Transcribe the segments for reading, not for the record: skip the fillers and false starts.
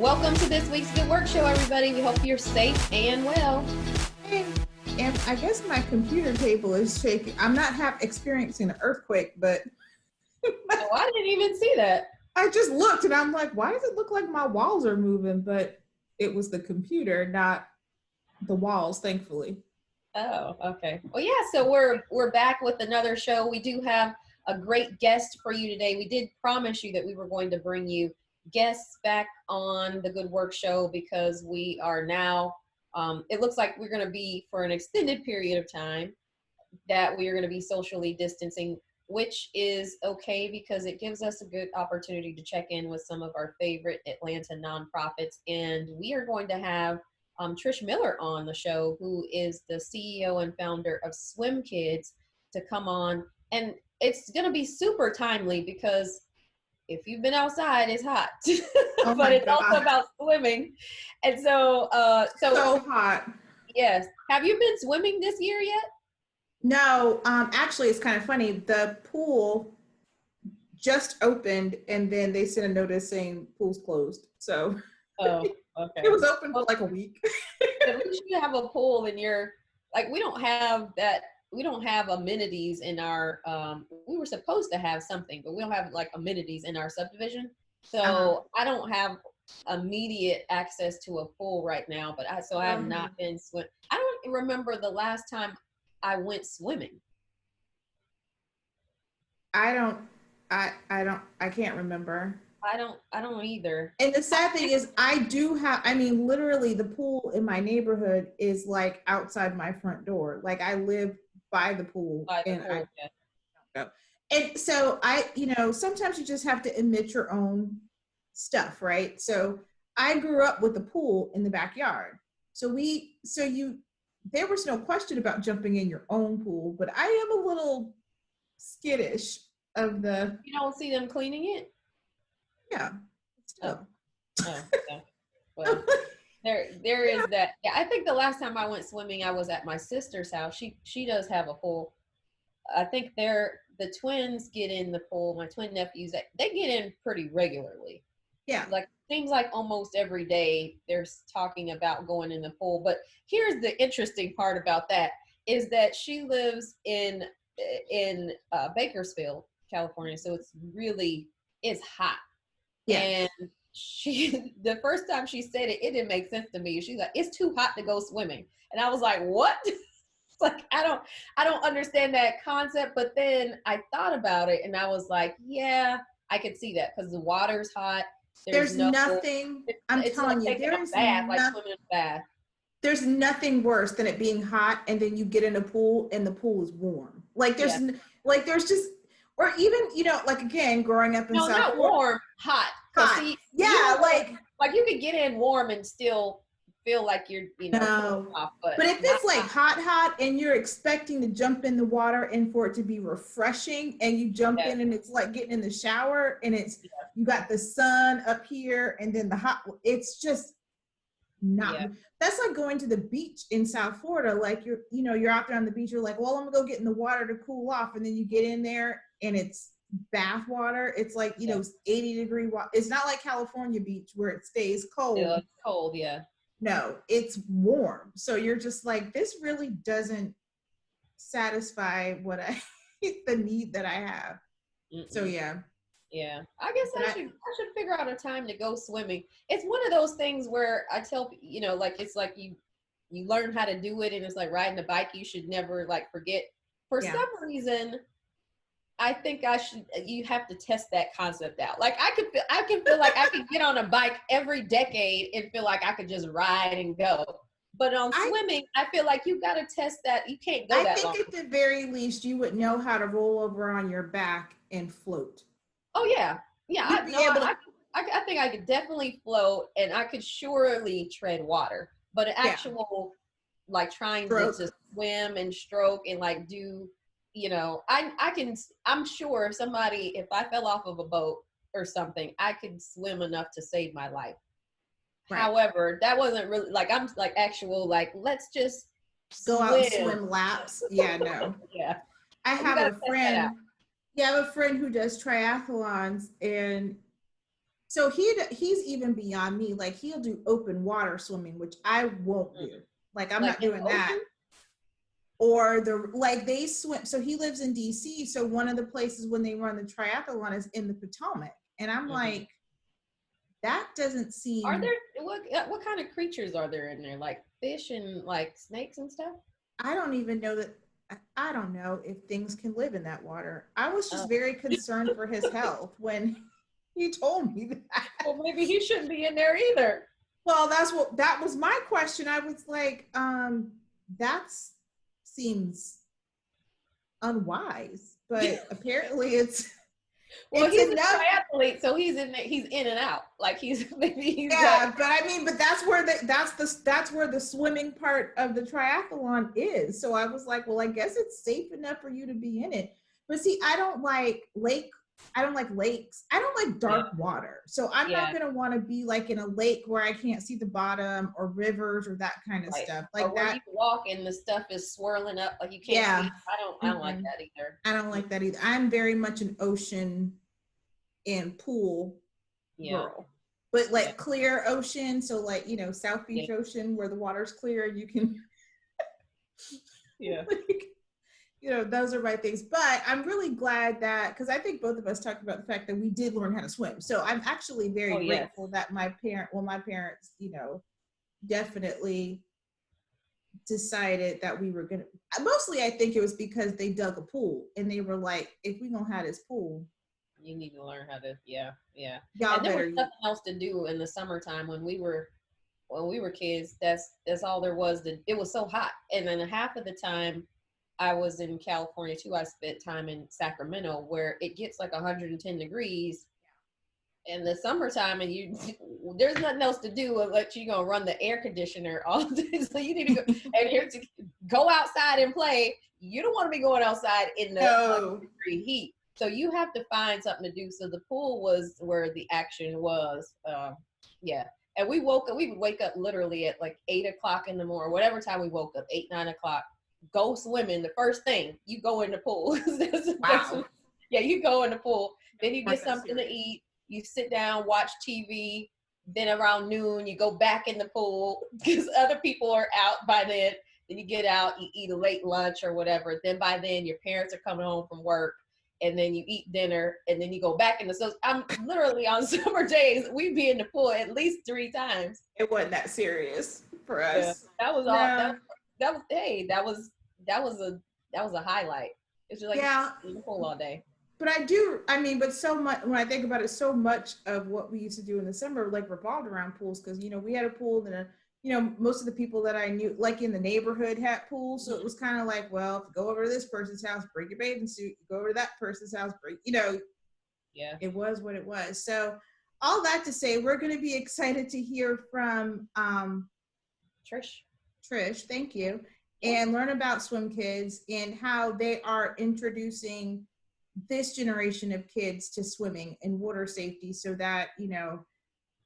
Welcome to this week's Good Work Show, everybody. We hope you're safe and well. And I guess my computer table is shaking. I'm not experiencing an earthquake, but Oh, I didn't even see that. I just looked and I'm like, why does it look like my walls are moving? But it was the computer, not the walls, thankfully. Oh, okay. Well, yeah, so we're back with another show. We do have a great guest for you today. We did promise you that we were going to bring you guests back on the Good Work Show because we are now, it looks like we're going to be for an extended period of time that we are going to be socially distancing, which is okay because it gives us a good opportunity to check in with some of our favorite Atlanta nonprofits. And we are going to have Trish Miller on the show, who is the CEO and founder of SwemKids, to come on. And it's going to be super timely because if you've been outside, it's hot, Oh but it's also about swimming. And so hot. Yes. Have you been swimming this year yet? No, actually, it's kind of funny. The pool just opened and then they sent a notice saying pool's closed. So Oh, okay. It was open for like a week. At least you have a pool in your, like, we don't have that. We don't have amenities in our, we were supposed to have something, but we don't have like amenities in our subdivision. So I don't have immediate access to a pool right now, but I have not been swim. I don't remember the last time I went swimming. I can't remember. I don't either. And the sad thing is literally the pool in my neighborhood is like outside my front door. Like I live by the pool. And so sometimes you just have to admit your own stuff, right? So I grew up with a pool in the backyard. There was no question about jumping in your own pool, but I am a little skittish of the. You don't see them cleaning it? Yeah. Still. Oh, okay. Well, there is that. Yeah, I think the last time I went swimming, I was at my sister's house. She does have a pool. I think the twins get in the pool. My twin nephews, they get in pretty regularly. Yeah. Like seems like almost every day they're talking about going in the pool. But here's the interesting part about that is that she lives in Bakersfield, California, so it's hot. Yeah. And the first time she said it didn't make sense to me. She's like, it's too hot to go swimming. And I was like, what? It's like, I don't understand that concept. But then I thought about it and I was like, yeah, I could see that because the water's hot. There's nothing, I'm telling you, there is bath, like swimming in a bath. There's nothing worse than it being hot and then you get in a pool and the pool is warm. Like there's just, or even, like again, growing up in South Florida. No, not warm, hot. Hot. See, yeah, like you could get in warm and still feel like you're, off, but if it's like hot and you're expecting to jump in the water and for it to be refreshing and you jump in and it's like getting in the shower and you got the sun up here and then the hot, it's just not, that's like going to the beach in South Florida. Like you're out there on the beach. You're like, well, I'm gonna go get in the water to cool off. And then you get in there and it's bath water. It's like, 80-degree water. It's not like California beach where it stays cold. Yeah, it's cold. Yeah. No, it's warm. So you're just like, this really doesn't satisfy the need that I have. Mm-mm. So yeah. Yeah, I guess I should figure out a time to go swimming. It's one of those things where I tell like it's like you learn how to do it, and it's like riding a bike. You should never like forget. For some reason, I think you have to test that concept out. Like I can feel like I could get on a bike every decade and feel like I could just ride and go. But on swimming, I feel like you got to test that. You can't go that long. I think at the very least, you would know how to roll over on your back and float. Oh yeah. I think I could definitely float and I could surely tread water, but like trying to just swim and stroke and like do, I'm sure if I fell off of a boat or something, I could swim enough to save my life. Right. However, that wasn't really like, I'm like actual, like, let's just go out and swim laps. Yeah, no. Yeah. I have a friend who does triathlons, and So he's even beyond me. Like he'll do open water swimming, which I won't do. Like I'm Like not doing that. Or they swim. So he lives in DC. So one of the places when they run the triathlon is in the Potomac. And I'm like, that doesn't seem. Are there what kind of creatures are there in there? Like fish and like snakes and stuff? I don't even know that. I don't know if things can live in that water. I was just very concerned for his health when he told me that. Well, maybe he shouldn't be in there either. Well, that was my question. I was like, that seems unwise, but apparently it's. Well, he's a triathlete, so he's in and out. Like he's but I mean, but that's where the swimming part of the triathlon is. So I was like, well, I guess it's safe enough for you to be in it. But see, I don't like lakes. I don't like dark water. So I'm not gonna want to be like in a lake where I can't see the bottom, or rivers or that kind of stuff. Like or where you walk and the stuff is swirling up, like you can't see. I don't like that either. I don't like that either. I'm very much an ocean and pool girl. But like clear ocean, so like, South Beach Ocean where the water's clear, you can those are my things. But I'm really glad that, because I think both of us talked about the fact that we did learn how to swim. So I'm actually very grateful that my parents, definitely decided that we were going to, mostly I think it was because they dug a pool and they were like, if we don't have this pool, you need to learn how to, Y'all and there was nothing else to do in the summertime when we were kids. That's all there was. It was so hot, and then half of the time I was in California too. I spent time in Sacramento where it gets like 110 degrees in the summertime, and there's nothing else to do but you're gonna run the air conditioner all day. So you need to go and here's to go outside and play. You don't want to be going outside in the 100-degree heat. So you have to find something to do. So the pool was where the action was. And we would wake up literally at like 8 o'clock in the morning, whatever time we woke up, 8, 9 o'clock, go swimming. The first thing, you go in the pool. Wow. You go in the pool. Then you get something to eat. You sit down, watch TV. Then around noon, you go back in the pool because other people are out by then. Then you get out, you eat a late lunch or whatever. Then by then, your parents are coming home from work. And then you eat dinner, and then you go back in the. So I'm literally on summer days, we'd be in the pool at least 3 times. It wasn't that serious for us. That was all. That was a highlight. It's just like in the pool all day. But but so much, when I think about it, so much of what we used to do in the summer like revolved around pools, because we had a pool and most of the people that I knew, like in the neighborhood, had pools. So it was kind of like, well, if you go over to this person's house, bring your bathing suit. You go over to that person's house, it was what it was. So all that to say, we're going to be excited to hear from Trish, thank you, and learn about SwemKids and how they are introducing this generation of kids to swimming and water safety, so that,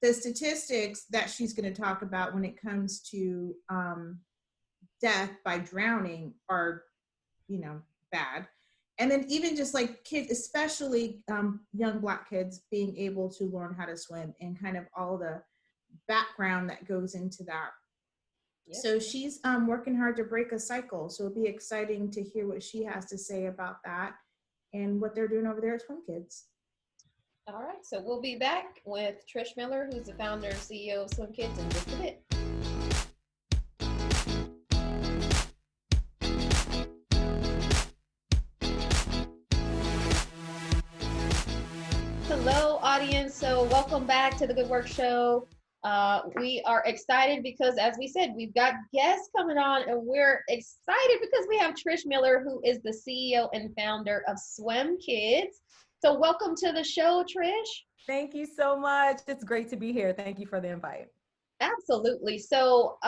the statistics that she's going to talk about when it comes to death by drowning are, bad. And then even just like kids, especially young Black kids, being able to learn how to swim and kind of all the background that goes into that. Yep. So she's working hard to break a cycle. So it'll be exciting to hear what she has to say about that and what they're doing over there at SwemKids. All right, so we'll be back with Trish Miller, who's the founder and CEO of SwemKids, in just a bit. Hello, audience. So welcome back to the Good Work Show. We are excited because, as we said, we've got guests coming on, and we're excited because we have Trish Miller, who is the CEO and founder of SwemKids. So welcome to the show, Trish. Thank you so much. It's great to be here. Thank you for the invite. Absolutely. So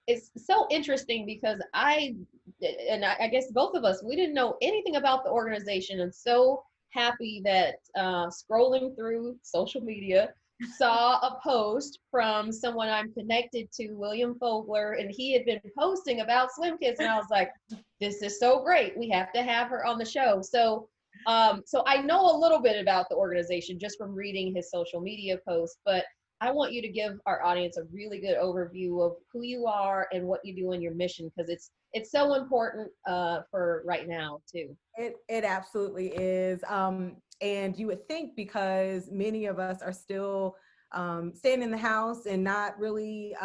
it's so interesting because I guess both of us, we didn't know anything about the organization, and so happy that scrolling through social media, saw a post from someone I'm connected to, William Fogler, and he had been posting about SwemKids, and I was like, this is so great. We have to have her on the show. So So I know a little bit about the organization just from reading his social media posts, but I want you to give our audience a really good overview of who you are and what you do in your mission, because it's so important for right now too. It absolutely is. And you would think, because many of us are still staying in the house and not really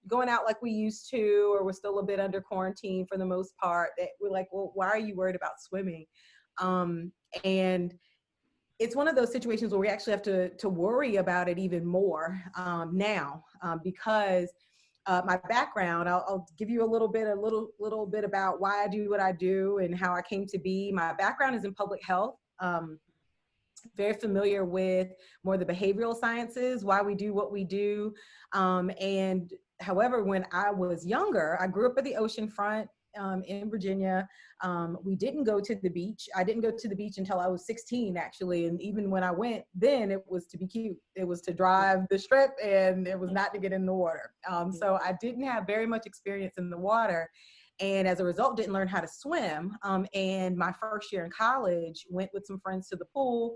going out like we used to, or we're still a bit under quarantine for the most part, that we're like, well, why are you worried about swimming? And it's one of those situations where we actually have to worry about it even more now, because my background. I'll give you a little bit about why I do what I do and how I came to be. My background is in public health. Very familiar with more of the behavioral sciences, why we do what we do. And however, when I was younger, I grew up at the ocean front in Virginia. We didn't go to the beach. I didn't go to the beach until I was 16, actually. And even when I went, then it was to be cute. It was to drive the strip, and it was not to get in the water. So I didn't have very much experience in the water. And as a result, didn't learn how to swim. And my first year in college, went with some friends to the pool,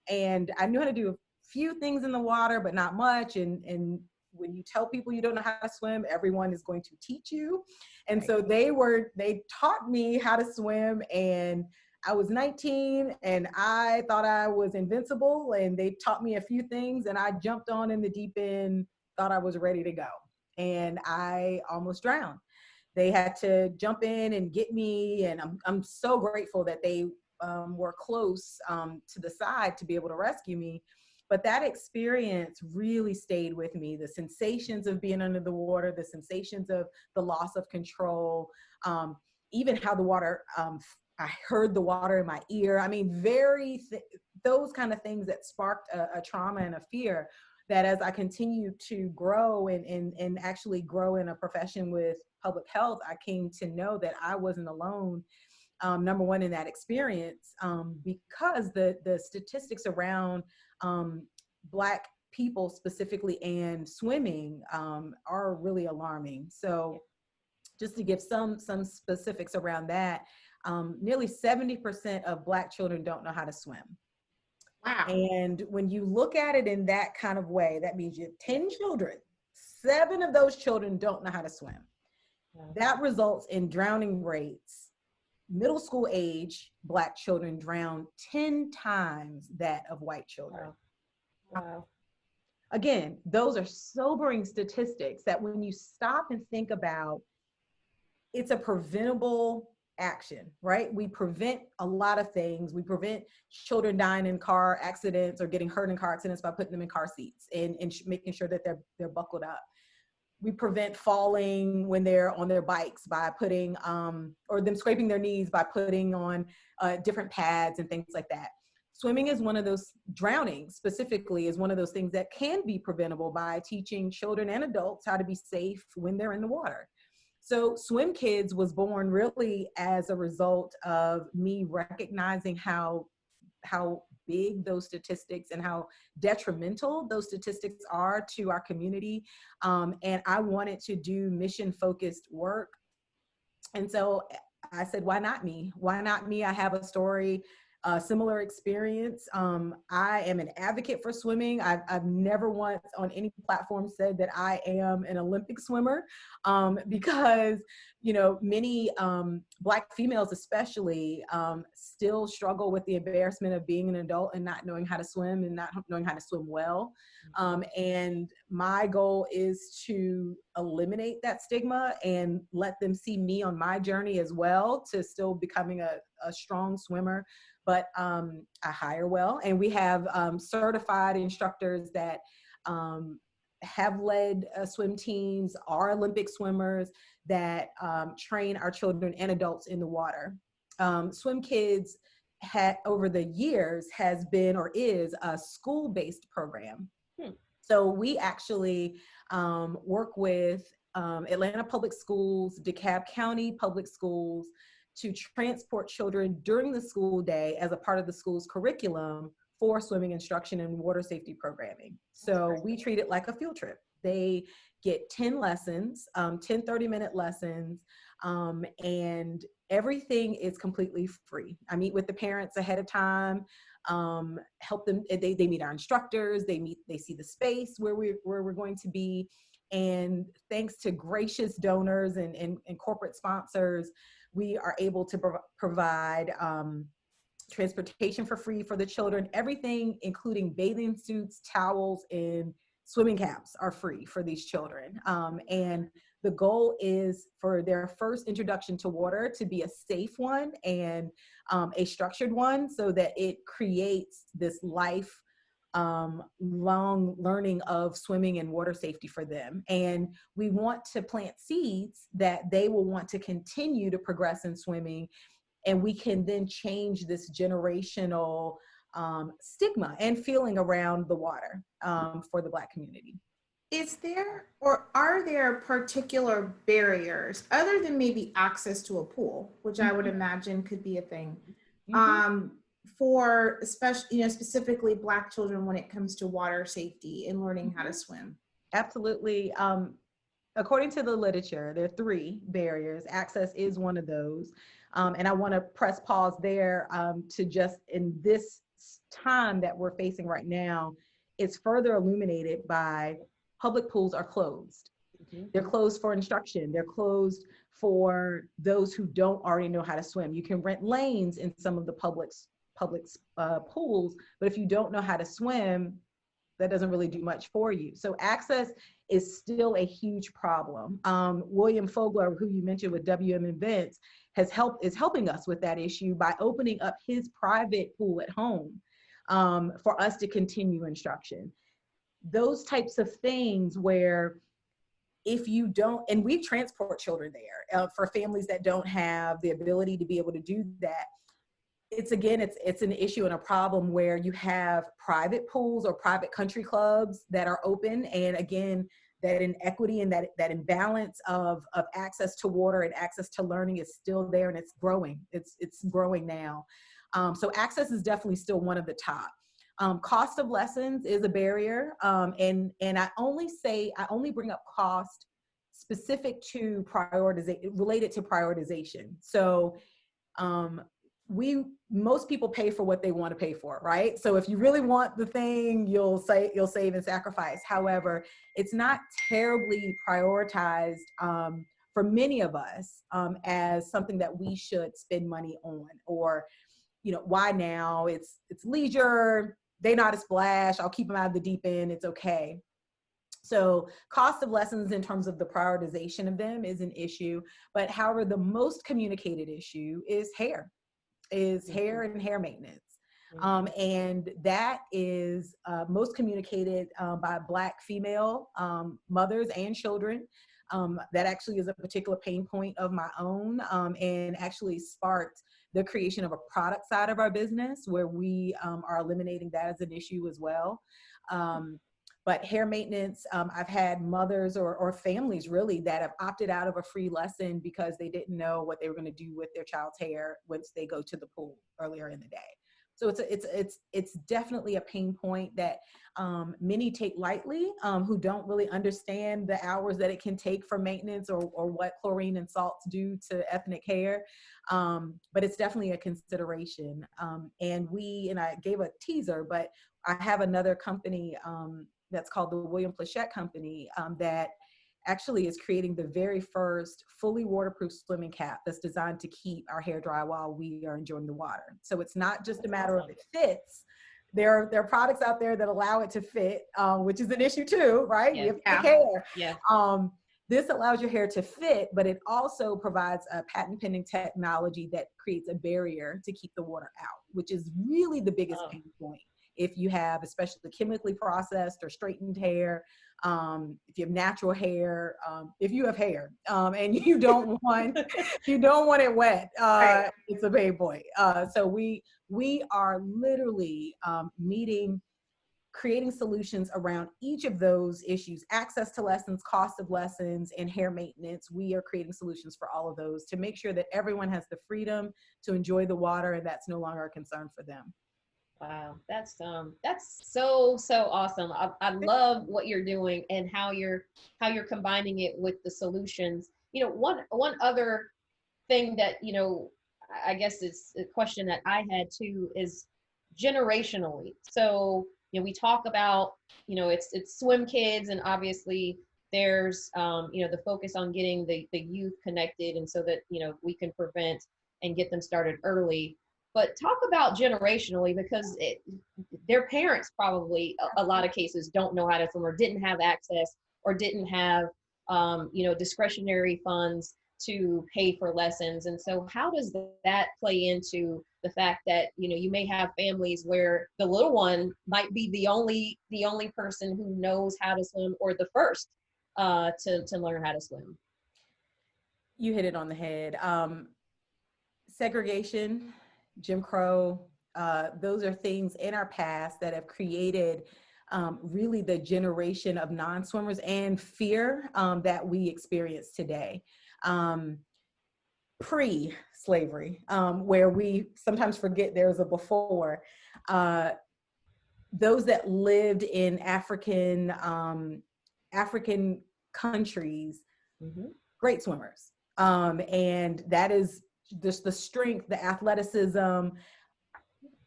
and I knew how to do a few things in the water, but not much. And when you tell people you don't know how to swim, everyone is going to teach you. And so they taught me how to swim, and I was 19 and I thought I was invincible, and they taught me a few things, and I jumped on in the deep end, thought I was ready to go. And I almost drowned. They had to jump in and get me. And I'm so grateful that they were close to the side to be able to rescue me. But that experience really stayed with me. The sensations of being under the water, the sensations of the loss of control, even how the water, I heard the water in my ear. I mean, those kind of things that sparked a trauma and a fear, that as I continue to grow and actually grow in a profession with public health, I came to know that I wasn't alone. Number one, in that experience, because the statistics around Black people specifically and swimming are really alarming. So just to give some specifics around that, nearly 70% of Black children don't know how to swim. Wow. And when you look at it in that kind of way, that means you have 10 children, 7 of those children don't know how to swim. That results in drowning rates. Middle school age Black children drown 10 times that of white children. Wow. Again, those are sobering statistics that when you stop and think about, it's a preventable action, right? We prevent a lot of things. We prevent children dying in car accidents or getting hurt in car accidents by putting them in car seats and making sure that they're buckled up. We prevent falling when they're on their bikes by putting, or them scraping their knees by putting on different pads and things like that. Swimming is one of those, drowning specifically is one of those things that can be preventable by teaching children and adults how to be safe when they're in the water. So SwemKids was born really as a result of me recognizing how big those statistics and how detrimental those statistics are to our community. And I wanted to do mission-focused work. And so I said, why not me? Why not me? I have a story, similar experience. I am an advocate for swimming. I've never once on any platform said that I am an Olympic swimmer, because, you know, many Black females especially still struggle with the embarrassment of being an adult and not knowing how to swim and not knowing how to swim well. And my goal is to eliminate that stigma and let them see me on my journey as well to still becoming a strong swimmer. But I hire well, and we have certified instructors that have led swim teams, are Olympic swimmers that train our children and adults in the water. SwemKids over the years has been or is a school-based program. So we actually work with Atlanta Public Schools, DeKalb County Public Schools, to transport children during the school day as a part of the school's curriculum for swimming instruction and water safety programming. So we treat it like a field trip. They get 10 lessons, 10 30-minute lessons And everything is completely free. I meet with the parents ahead of time, help them. They meet our instructors. They see the space where we're going to be. And thanks to gracious donors and corporate sponsors, we are able to provide transportation for free for the children. Everything, including bathing suits, towels, and swimming caps, are free for these children. And the goal is for their first introduction to water to be a safe one and a structured one, so that it creates this life long learning of swimming and water safety for them. And we want to plant seeds that they will want to continue to progress in swimming, and we can then change this generational stigma and feeling around the water for the Black community. Is there, or are there particular barriers other than maybe access to a pool, which I would imagine could be a thing, for especially, specifically Black children when it comes to water safety and learning how to swim? Absolutely. According to the literature, there are 3 barriers. Access is one of those. And I want to press pause there to just, in this time that we're facing right now, it's further illuminated by public pools are closed. They're closed for instruction. They're closed for those who don't already know how to swim. You can rent lanes in some of the public pools, but if you don't know how to swim, that doesn't really do much for you. So access is still a huge problem. William Fogler, who you mentioned with WM Events, is helping us with that issue by opening up his private pool at home for us to continue instruction. Those types of things where if you don't, and we transport children there for families that don't have the ability to be able to do that. It's an issue and a problem where you have private pools or private country clubs that are open, and again, that inequity and that imbalance of access to water and access to learning is still there, and it's growing. It's growing now. So access is definitely still one of the top. Cost of lessons is a barrier, and I only bring up cost specific to related to prioritization. So most people pay for what they want to pay for, right? So if you really want the thing, you'll save and sacrifice. However, it's not terribly prioritized for many of us as something that we should spend money on, or why now? It's leisure. They know how to splash. I'll keep them out of the deep end. It's okay. So cost of lessons in terms of the prioritization of them is an issue. But however, the most communicated issue is hair and hair maintenance. And that is most communicated by Black female mothers and children. That actually is a particular pain point of my own, and actually sparked the creation of a product side of our business where we are eliminating that as an issue as well. But hair maintenance, I've had mothers or families really that have opted out of a free lesson because they didn't know what they were going to do with their child's hair once they go to the pool earlier in the day. So it's definitely a pain point that many take lightly, who don't really understand the hours that it can take for maintenance or what chlorine and salts do to ethnic hair. But it's definitely a consideration. And I gave a teaser, but I have another company that's called the William Plachette Company that actually is creating the very first fully waterproof swimming cap that's designed to keep our hair dry while we are enjoying the water. So it's not just a matter of it fits. There are products out there that allow it to fit, which is an issue too, right? Yeah. You have thick hair. Yeah. This allows your hair to fit, but it also provides a patent pending technology that creates a barrier to keep the water out, which is really the biggest pain point. If you have especially chemically processed or straightened hair, if you have natural hair, if you have hair and you don't want it wet, Right. it's a pain point. So we are literally creating solutions around each of those issues: access to lessons, cost of lessons, and hair maintenance. We are creating solutions for all of those to make sure that everyone has the freedom to enjoy the water, and that's no longer a concern for them. Wow, that's so awesome. I love what you're doing and how you're combining it with the solutions you know, one other thing that, you know, I guess it's a question that I had too is generationally. So, you know, we talk about, you know, it's SwemKids, and obviously there's, you know, the focus on getting the youth connected, and so that, you know, we can prevent and get them started early. But talk about generationally, because their parents probably a lot of cases don't know how to swim, or didn't have access, or didn't have, you know, discretionary funds to pay for lessons. And so how does that play into the fact that, you know, you may have families where the little one might be the only person who knows how to swim, or the first to learn how to swim? You hit it on the head. Segregation, Jim Crow, those are things in our past that have created really the generation of non-swimmers and fear that we experience today. Pre-slavery, where we sometimes forget there's a before. Those that lived in African countries, great swimmers. And that is just the strength, the athleticism,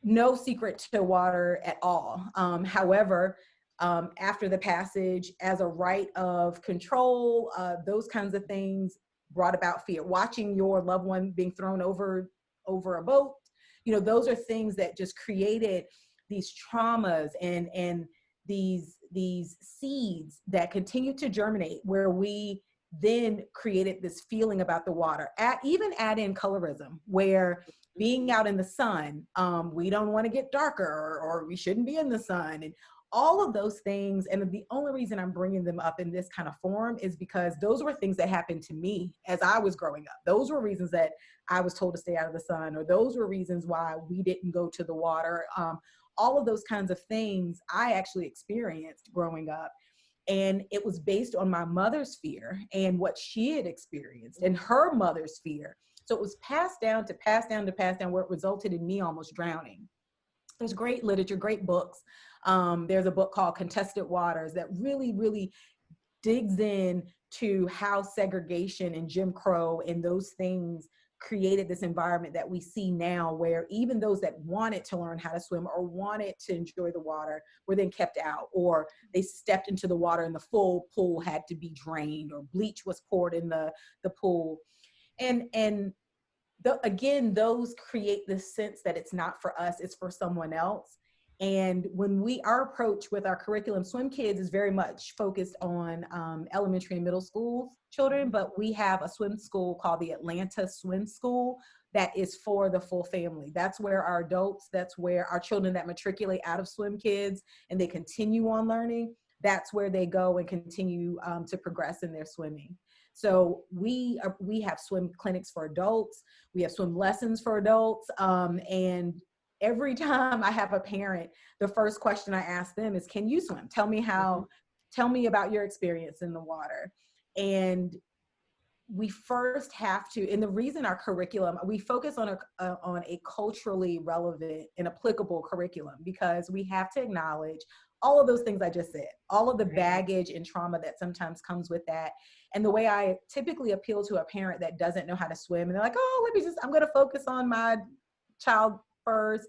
no secret to water at all. However, after the passage, as a right of control, those kinds of things brought about fear. Watching your loved one being thrown over a boat, you know, those are things that just created these traumas and these seeds that continue to germinate, where we then created this feeling about the water. Even add in colorism, where being out in the sun, we don't want to get darker, or we shouldn't be in the sun, and all of those things. And the only reason I'm bringing them up in this kind of forum is because those were things that happened to me as I was growing up. Those were reasons that I was told to stay out of the sun, or those were reasons why we didn't go to the water. All of those kinds of things I actually experienced growing up. And it was based on my mother's fear and what she had experienced, and her mother's fear. So it was passed down to pass down to pass down, where it resulted in me almost drowning. There's great literature, great books. There's a book called Contested Waters that really, really digs in to how segregation and Jim Crow and those things created this environment that we see now, where even those that wanted to learn how to swim or wanted to enjoy the water were then kept out, or they stepped into the water and the full pool had to be drained, or bleach was poured in the pool. And again, those create this sense that it's not for us, it's for someone else. And when our approach with our curriculum, SwemKids is very much focused on elementary and middle school children, but we have a swim school called the Atlanta Swim School that is for the full family. That's where our adults, that's where our children that matriculate out of SwemKids and they continue on learning, that's where they go and continue to progress in their swimming. So we have swim clinics for adults, we have swim lessons for adults, and every time I have a parent, the first question I ask them is, can you swim? Tell me about your experience in the water. And we first have to, and the reason our curriculum, we focus on a culturally relevant and applicable curriculum, because we have to acknowledge all of those things I just said, all of the baggage and trauma that sometimes comes with that. And the way I typically appeal to a parent that doesn't know how to swim, and they're like, oh, I'm going to focus on my child first,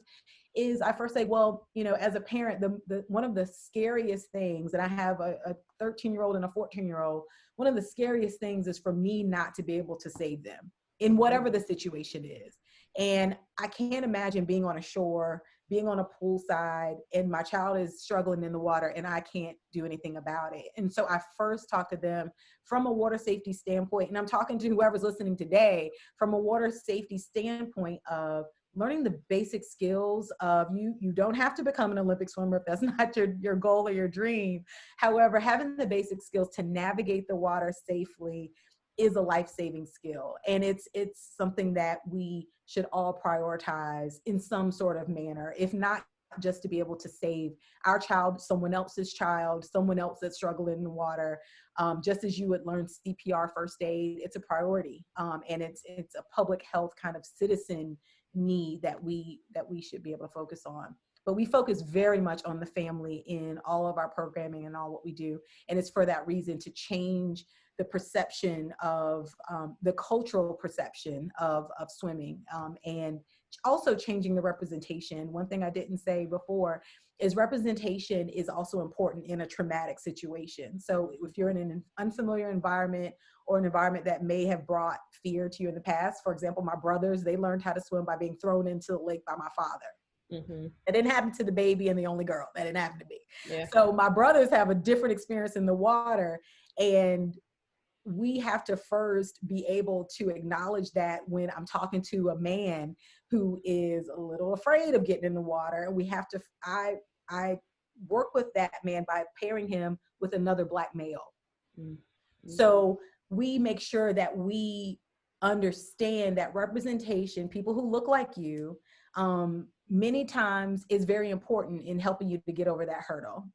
is I first say, well, you know, as a parent, the one of the scariest things, and I have a 13-year-old and a 14-year-old, one of the scariest things is for me not to be able to save them in whatever the situation is. And I can't imagine being on a shore, being on a poolside, and my child is struggling in the water and I can't do anything about it. And so I first talk to them from a water safety standpoint, and I'm talking to whoever's listening today from a water safety standpoint of learning the basic skills of you don't have to become an Olympic swimmer if that's not your goal or your dream. However, having the basic skills to navigate the water safely is a life-saving skill. And it's something that we should all prioritize in some sort of manner, if not just to be able to save our child, someone else's child, someone else that's struggling in the water. Just as you would learn CPR, first aid, it's a priority. And it's a public health kind of citizen need that we should be able to focus on. but we focus very much on the family in all of our programming and all what we do. And it's for that reason, to change the perception of the cultural perception of swimming, and also changing the representation. One thing I didn't say before is representation is also important in a traumatic situation. So if you're in an unfamiliar environment, or an environment that may have brought fear to you in the past. For example, my brothers, they learned how to swim by being thrown into the lake by my father. Mm-hmm. It didn't happen to the baby and the only girl. That didn't happen to me. Yeah. So my brothers have a different experience in the water, and we have to first be able to acknowledge that when I'm talking to a man who is a little afraid of getting in the water, we have to, I work with that man by pairing him with another Black male. Mm-hmm. So we make sure that we understand that representation, people who look like you, many times is very important in helping you to get over that hurdle.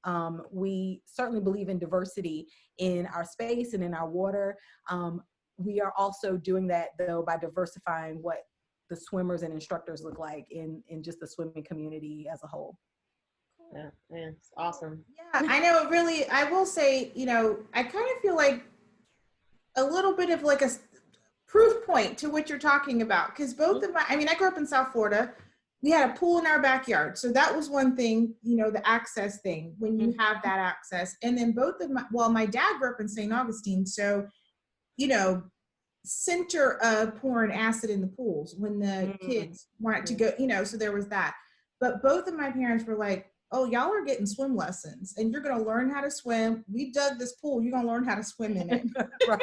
We certainly believe in diversity in our space and in our water. We are also doing that, though, by diversifying what the swimmers and instructors look like in just the swimming community as a whole. Yeah, it's awesome. Yeah, I know, it really, I will say, I kind of feel like a little bit of like a proof point to what you're talking about, because both of I grew up in South Florida. We had a pool in our backyard, so that was one thing, the access thing, when you have that access. And then my dad grew up in St. Augustine, so center of pouring acid in the pools when the kids wanted to go, so there was that. But both of my parents were like, oh, y'all are getting swim lessons and you're going to learn how to swim. We dug this pool, you're going to learn how to swim in it. Right.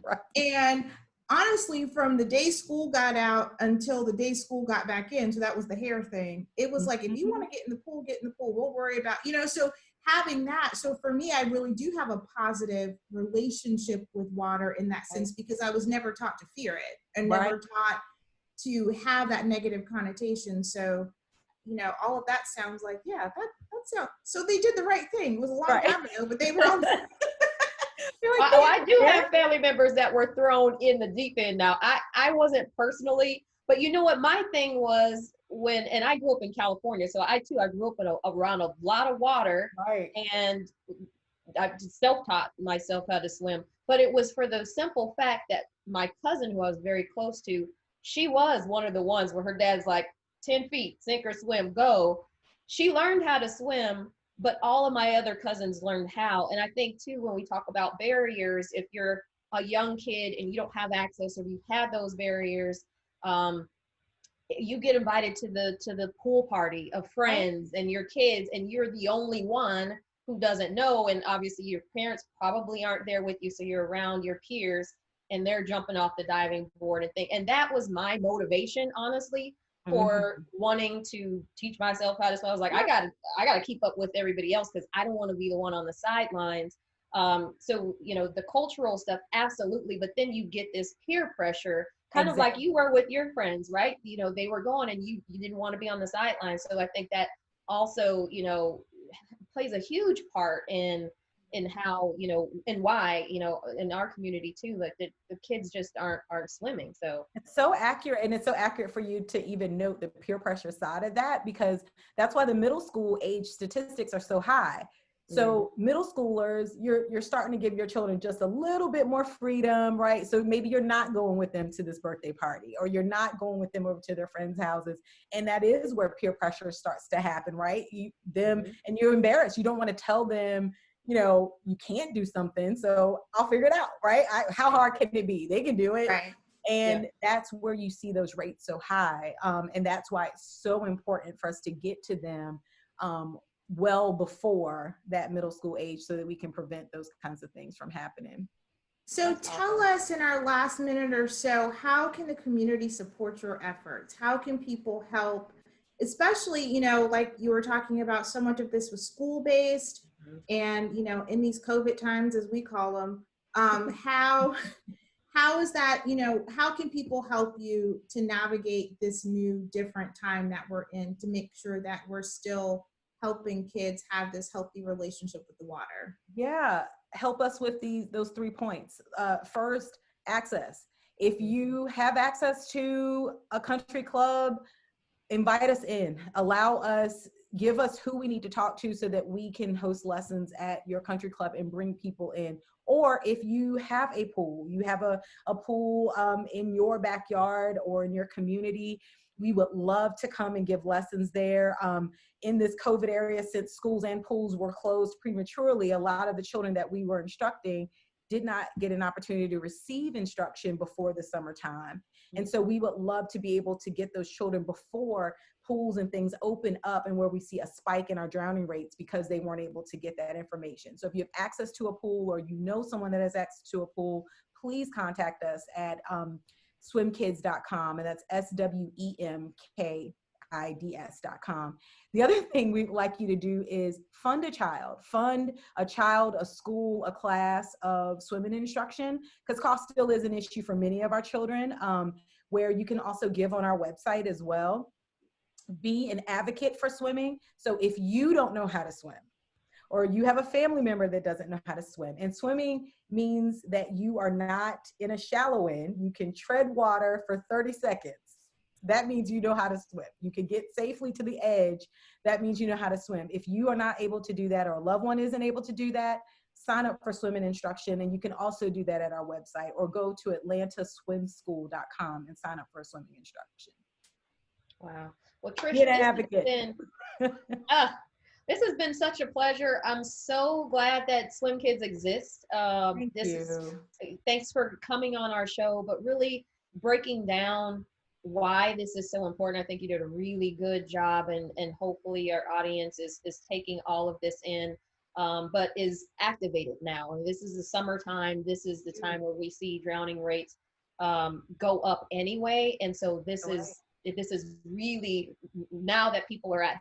Right. And honestly, from the day school got out until the day school got back in, so that was the hair thing, it was like, if you want to get in the pool, get in the pool. We'll worry about, so having that. So for me, I really do have a positive relationship with water in that sense, because I was never taught to fear it and never taught to have that negative connotation. So, all of that sounds like, yeah, that sounds, so they did the right thing. It was a long time ago, but they were on the I do have family members that were thrown in the deep end. Now, I wasn't personally, but you know what? My thing was and I grew up in California, so I grew up around a lot of water, and I self-taught myself how to swim. But it was for the simple fact that my cousin, who I was very close to, she was one of the ones where her dad's like, 10 feet, sink or swim, go. She learned how to swim, but all of my other cousins learned how. And I think too, when we talk about barriers, if you're a young kid and you don't have access, or you have those barriers, you get invited to the pool party of friends and your kids, and you're the only one who doesn't know. And obviously your parents probably aren't there with you, so you're around your peers and they're jumping off the diving board and thing. And that was my motivation, honestly, for wanting to teach myself how to swim. I was like, I gotta keep up with everybody else, because I don't want to be the one on the sidelines. So the cultural stuff, absolutely, but then you get this peer pressure, kind of like you were with your friends, right? They were going and you didn't want to be on the sidelines. So I think that also plays a huge part in how, and why, in our community too, like the kids just aren't swimming. So it's so accurate. And it's so accurate for you to even note the peer pressure side of that, because that's why the middle school age statistics are so high. So middle schoolers, you're starting to give your children just a little bit more freedom, right? So maybe you're not going with them to this birthday party, or you're not going with them over to their friends' houses. And that is where peer pressure starts to happen, right? And you're embarrassed. You don't want to tell them, you can't do something, so I'll figure it out, right? How hard can it be? They can do it. Right. And that's where you see those rates so high. And that's why it's so important for us to get to them well before that middle school age, so that we can prevent those kinds of things from happening. So tell us, in our last minute or so, how can the community support your efforts? How can people help? Especially, like you were talking about, so much of this was school-based, and, in these COVID times, as we call them, how is that, how can people help you to navigate this new, different time that we're in, to make sure that we're still helping kids have this healthy relationship with the water? Yeah, help us with those 3 points. First, access. If you have access to a country club, invite us in, allow us, give us who we need to talk to so that we can host lessons at your country club and bring people in. Or if you have a pool, you have a pool in your backyard or in your community, we would love to come and give lessons there. In this COVID area, since schools and pools were closed prematurely, a lot of the children that we were instructing did not get an opportunity to receive instruction before the summertime. And so we would love to be able to get those children before pools and things open up and where we see a spike in our drowning rates because they weren't able to get that information. So if you have access to a pool or you know someone that has access to a pool, please contact us at SwemKids.com, and that's SwemKids.com. The other thing we'd like you to do is fund a child, a school, a class of swimming instruction, because cost still is an issue for many of our children, where you can also give on our website as well. Be an advocate for swimming. So if you don't know how to swim, or you have a family member that doesn't know how to swim, and swimming means that you are not in a shallow end, you can tread water for 30 seconds. That means you know how to swim. You can get safely to the edge. That means you know how to swim. If you are not able to do that, or a loved one isn't able to do that, sign up for swimming instruction. And you can also do that at our website, or go to atlantaswimschool.com and sign up for a swimming instruction. Wow. Well, Trish, Be an advocate. This has been such a pleasure. I'm so glad that SwemKids exists. Thanks for coming on our show, but really breaking down why this is so important. I think you did a really good job, and hopefully our audience is taking all of this in, but is activated now. And this is the summertime. This is the time where we see drowning rates go up anyway. And so this is really, now that people are at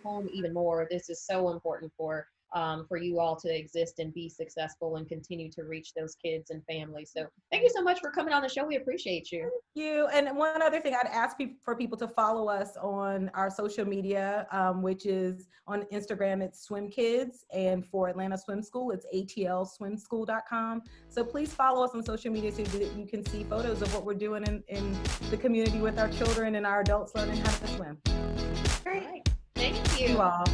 home even more, this is so important for you all to exist and be successful and continue to reach those kids and families. So thank you so much for coming on the show. We appreciate you. Thank you. And one other thing, I'd ask for people to follow us on our social media, which is on Instagram, it's SwemKids, and for Atlanta Swim School, it's atlswimschool.com. So please follow us on social media so that you can see photos of what we're doing in the community with our children and our adults learning how to swim. Great. Thank you. Thank you all.